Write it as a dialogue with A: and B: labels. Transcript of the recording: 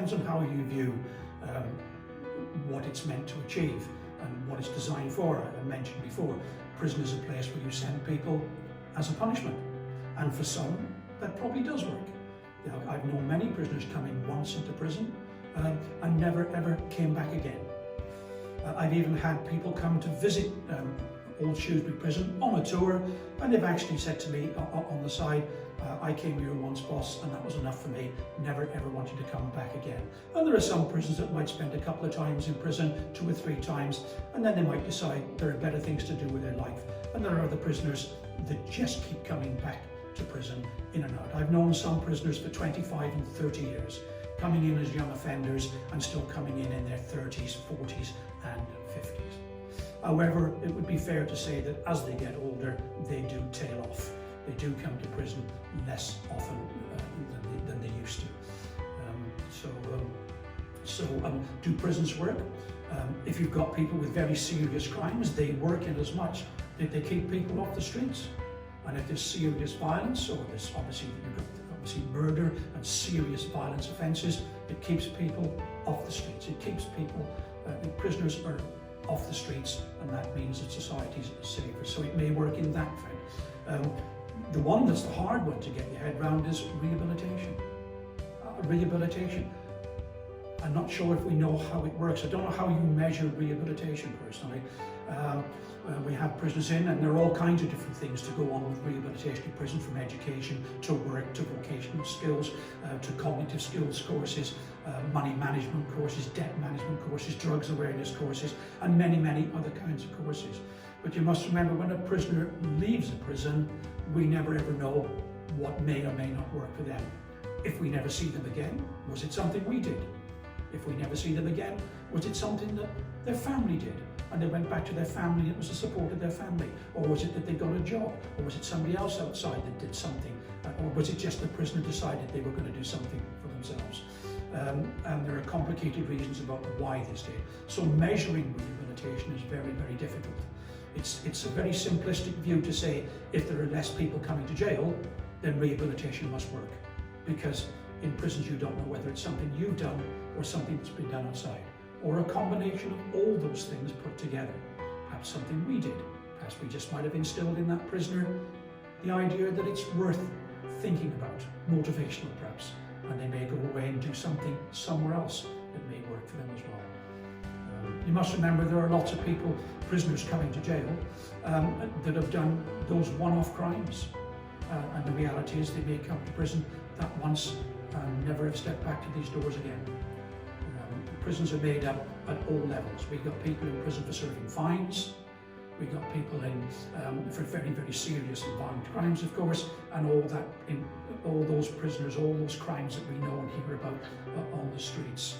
A: depends on how you view what it's meant to achieve and what it's designed for. I mentioned before, prison is a place where you send people as a punishment, and for some that probably does work. You know, I've known many prisoners coming once into prison and never ever came back again. I've even had people come to visit old Shrewsbury Prison on a tour, and they've actually said to me on the side, I came here once, boss, and that was enough for me, never ever wanted to come back again. And there are some prisons that might spend a couple of times in prison, 2 or 3 times, and then they might decide there are better things to do with their life. And there are other prisoners that just keep coming back to prison in and out. I've known some prisoners for 25 and 30 years, coming in as young offenders and still coming in their 30s, 40s and 50s. However, it would be fair to say that as they get older, they do tail off. They do come to prison less often than they used to. Do prisons work? If you've got people with very serious crimes, they work in as much that they keep people off the streets. And if there's serious violence, or there's obviously murder and serious violence offences, it keeps people off the streets. It keeps people, prisoners are off the streets, and that means that society's safer. So it may work in that fact. The one that's the hard one to get your head around is rehabilitation. Rehabilitation. I'm not sure if we know how it works. I don't know how you measure rehabilitation personally. We have prisoners in, and there are all kinds of different things to go on with rehabilitation in prison, from education to work to vocational skills to cognitive skills courses, money management courses, debt management courses, drugs awareness courses, and many, many other kinds of courses. But you must remember, when a prisoner leaves a prison, we never ever know what may or may not work for them. If we never see them again, was it something we did? If we never see them again, was it something that their family did? And they went back to their family, and it was the support of their family? Or was it that they got a job? Or was it somebody else outside that did something? Or was it just the prisoner decided they were going to do something for themselves? And there are complicated reasons about why they stayed. So measuring rehabilitation is very, very difficult. It's a very simplistic view to say if there are less people coming to jail, then rehabilitation must work. Because in prisons you don't know whether it's something you've done or something that's been done outside, or a combination of all those things put together. Perhaps something we did. Perhaps we just might have instilled in that prisoner the idea that it's worth thinking about, motivational perhaps, and they may go away and do something somewhere else that may work for them as well. You must remember, there are lots of people, prisoners coming to jail, that have done those one-off crimes. And the reality is they may come to prison that once and never have stepped back to these doors again. Prisons are made up at all levels. We've got people in prison for serving fines. We've got people in for very, very serious and violent crimes, of course, and all those prisoners, all those crimes that we know and hear about on the streets.